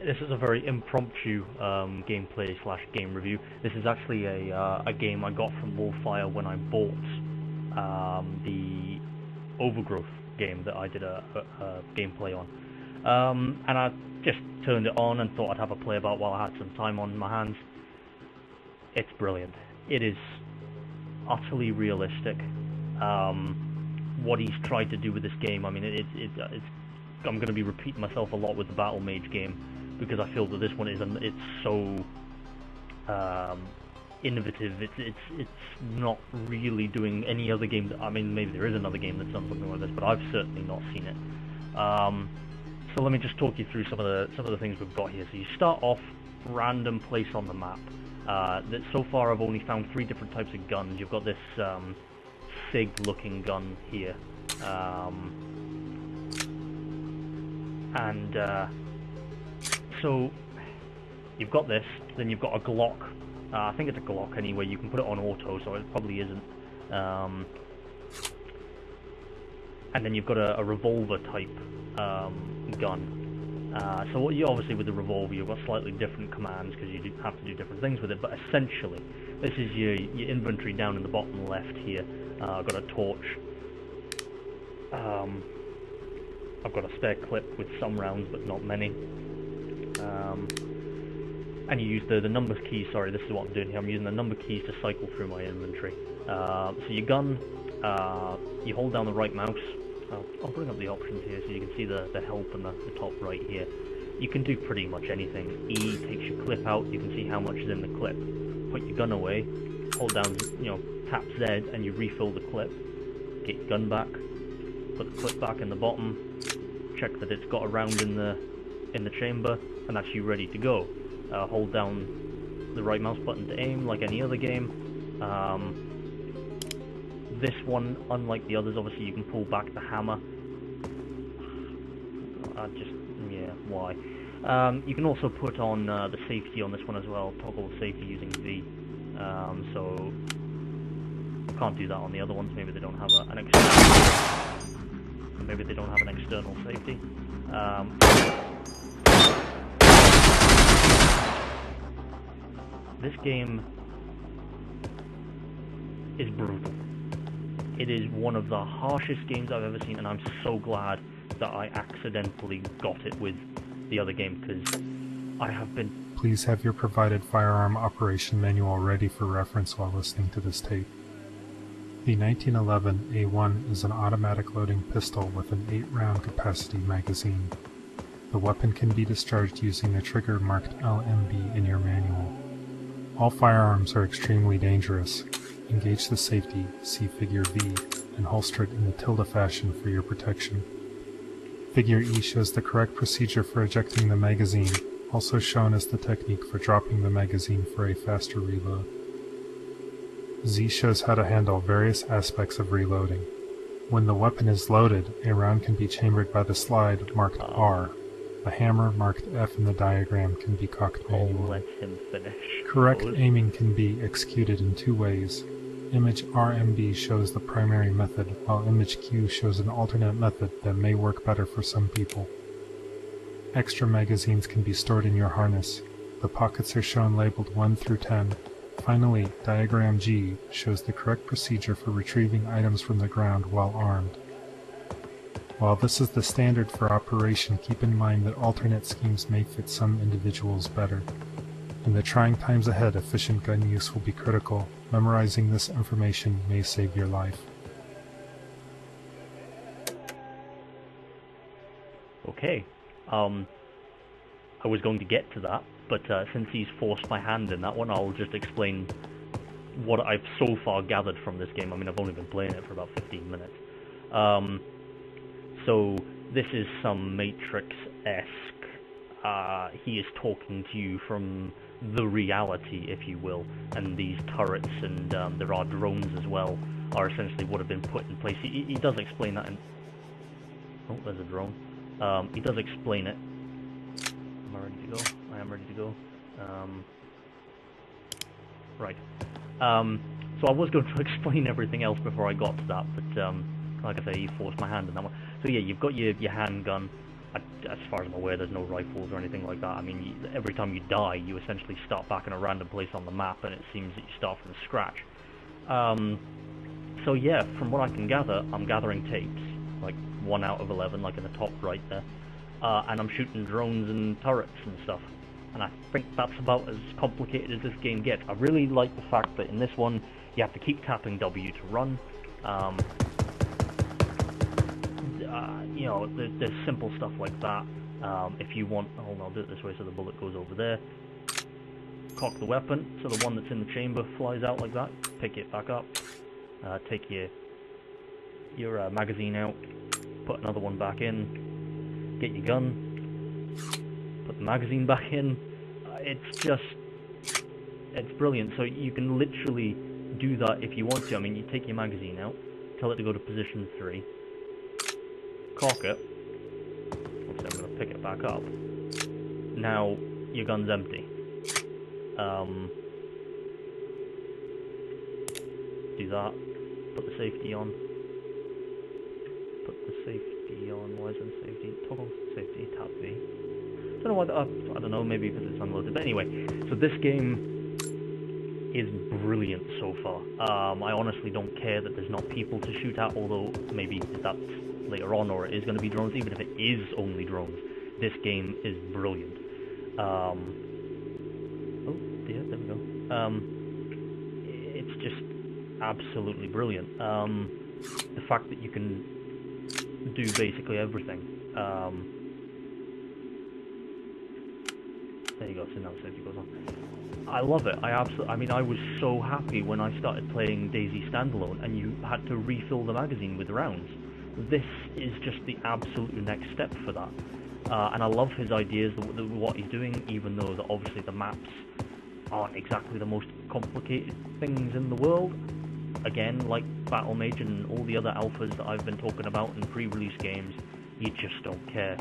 This is a very impromptu gameplay slash game review. This is actually a game I got from Wolfire when I bought the Overgrowth game that I did a gameplay on. And I just turned it on and thought I'd have a play about while I had some time on my hands. It's brilliant. It is utterly realistic. What he's tried to do with this game, I mean, I'm going to be repeating myself a lot with the Battle Mage game, because I feel that this one it's so innovative. It's not really doing any other game. I mean, maybe there is another game that's done something like this, but I've certainly not seen it. So let me just talk you through some of the things we've got here. So you start off random place on the map. That so far I've only found 3 different types of guns. You've got this SIG-looking gun here, so you've got this, then you've got a Glock. I think it's a Glock anyway. You can put it on auto, so it probably isn't. And then you've got a revolver type gun. So what you obviously with the revolver, you've got slightly different commands because you have to do different things with it. But essentially, this is your inventory down in the bottom left here. I've got a torch. I've got a spare clip with some rounds, but not many. And you use the number keys. Sorry, this is what I'm doing here. I'm using the number keys to cycle through my inventory. So your gun, you hold down the right mouse. I'll bring up the options here so you can see the help in the top right here. You can do pretty much anything. E takes your clip out. You can see how much is in the clip. Put your gun away. Hold down, tap Z, and you refill the clip. Get your gun back. Put the clip back in the bottom. Check that it's got a round in the chamber, and that's you ready to go. Hold down the right mouse button to aim, like any other game. This one, unlike the others, obviously you can pull back the hammer. Why? You can also put on the safety on this one as well. Toggle the safety using V. So you can't do that on the other ones. Maybe they don't have an external. Maybe they don't have an external safety. This game is brutal. It is one of the harshest games I've ever seen, and I'm so glad that I accidentally got it with the other game, because I have been... Please have your provided firearm operation manual ready for reference while listening to this tape. The 1911 A1 is an automatic loading pistol with an 8-round capacity magazine. The weapon can be discharged using the trigger marked LMB in your manual. All firearms are extremely dangerous. Engage the safety, see figure V, and holster it in the tilde fashion for your protection. Figure E shows the correct procedure for ejecting the magazine, also shown as the technique for dropping the magazine for a faster reload. Z shows how to handle various aspects of reloading. When the weapon is loaded, a round can be chambered by the slide marked R. A hammer marked F in the diagram can be cocked manually. Let him finish. Correct aiming can be executed in 2 ways. Image RMB shows the primary method, while Image Q shows an alternate method that may work better for some people. Extra magazines can be stored in your harness. The pockets are shown labeled 1 through 10. Finally, Diagram G shows the correct procedure for retrieving items from the ground while armed. While this is the standard for operation, keep in mind that alternate schemes may fit some individuals better. In the trying times ahead, efficient gun use will be critical. Memorizing this information may save your life. Okay. I was going to get to that, but since he's forced my hand in that one, I'll just explain what I've so far gathered from this game. I mean, I've only been playing it for about 15 minutes. So this is some Matrix-esque. He is talking to you from the reality, if you will, and these turrets and there are drones as well are essentially what have been put in place. He does explain that in... Oh, there's a drone. He does explain it. Am I ready to go? I am ready to go. Right. So I was going to explain everything else before I got to that, but like I say, he forced my hand in that one. So yeah, you've got your handgun. As far as I'm aware, there's no rifles or anything like that. I mean, every time you die, you essentially start back in a random place on the map, and it seems that you start from scratch. So yeah, from what I can gather, I'm gathering tapes, like 1 out of 11, like in the top right there, and I'm shooting drones and turrets and stuff. And I think that's about as complicated as this game gets. I really like the fact that in this one, you have to keep tapping W to run. You know, there's simple stuff like that. If you want, hold on, I'll do it this way so the bullet goes over there. Cock the weapon, so the one that's in the chamber flies out like that. Pick it back up. Take your magazine out. Put another one back in. Get your gun. Put the magazine back in. It's brilliant. So you can literally do that if you want to. I mean, you take your magazine out, tell it to go to position 3, cock it. Obviously, I'm going to pick it back up. Now your gun's empty. Do that. Put the safety on. Put the safety on. Why isn't safety? Toggle safety. Tab V. Don't know why. I don't know. Maybe because it's unloaded. But anyway, so this game is brilliant so far. I honestly don't care that there's not people to shoot at, although maybe that's later on, or it is going to be drones. Even if it is only drones, this game is brilliant. Oh dear, there we go. It's just absolutely brilliant. The fact that you can do basically everything. There you go, so now safety goes on. I love it. I mean, I was so happy when I started playing DayZ Standalone and you had to refill the magazine with rounds. This is just the absolute next step for that. And I love his ideas, what he's doing, even though obviously the maps aren't exactly the most complicated things in the world. Again, like Battle Mage and all the other alphas that I've been talking about in pre-release games, you just don't care.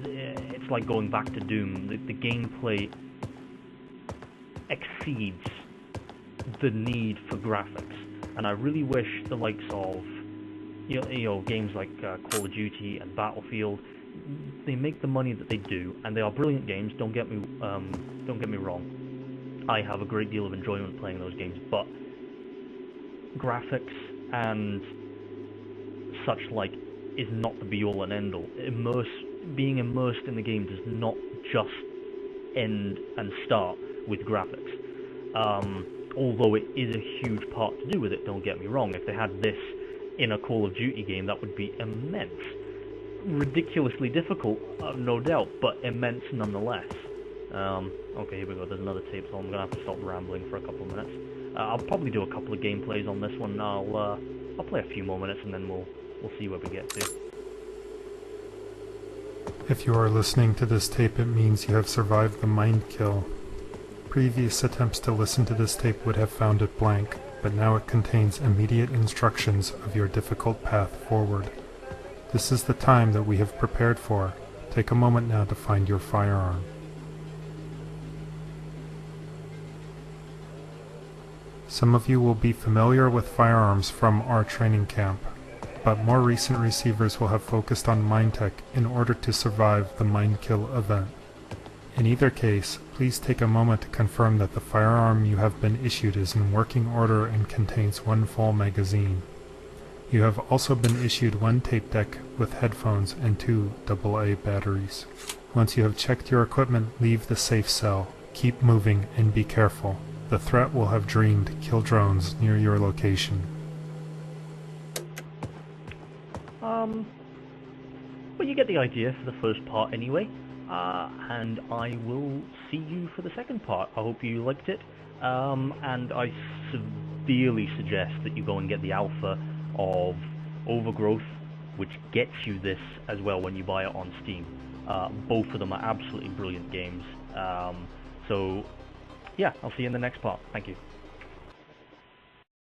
It's like going back to Doom. The gameplay exceeds the need for graphics, and I really wish the likes of you know games like Call of Duty and Battlefield, they make the money that they do, and they are brilliant games. Don't get me wrong. I have a great deal of enjoyment playing those games, but graphics and such like is not the be-all and end-all. Being immersed in the game does not just end and start with graphics. Although it is a huge part to do with it, don't get me wrong. If they had this in a Call of Duty game, that would be immense. Ridiculously difficult, no doubt, but immense nonetheless. Okay, here we go, there's another tape, so I'm gonna have to stop rambling for a couple of minutes. I'll probably do a couple of gameplays on this one. I'll play a few more minutes and then we'll see where we get to. If you are listening to this tape, it means you have survived the mind kill. Previous attempts to listen to this tape would have found it blank, but now it contains immediate instructions of your difficult path forward. This is the time that we have prepared for. Take a moment now to find your firearm. Some of you will be familiar with firearms from our training camp, but more recent receivers will have focused on mind tech in order to survive the mind kill event. In either case, please take a moment to confirm that the firearm you have been issued is in working order and contains 1 full magazine. You have also been issued 1 tape deck with headphones and 2 AA batteries. Once you have checked your equipment, leave the safe cell. Keep moving and be careful. The threat will have dreamed kill drones near your location. Well, you get the idea for the first part anyway, and I will see you for the second part. I hope you liked it, and I severely suggest that you go and get the alpha of Overgrowth, which gets you this as well when you buy it on Steam. Both of them are absolutely brilliant games. So yeah, I'll see you in the next part. Thank you.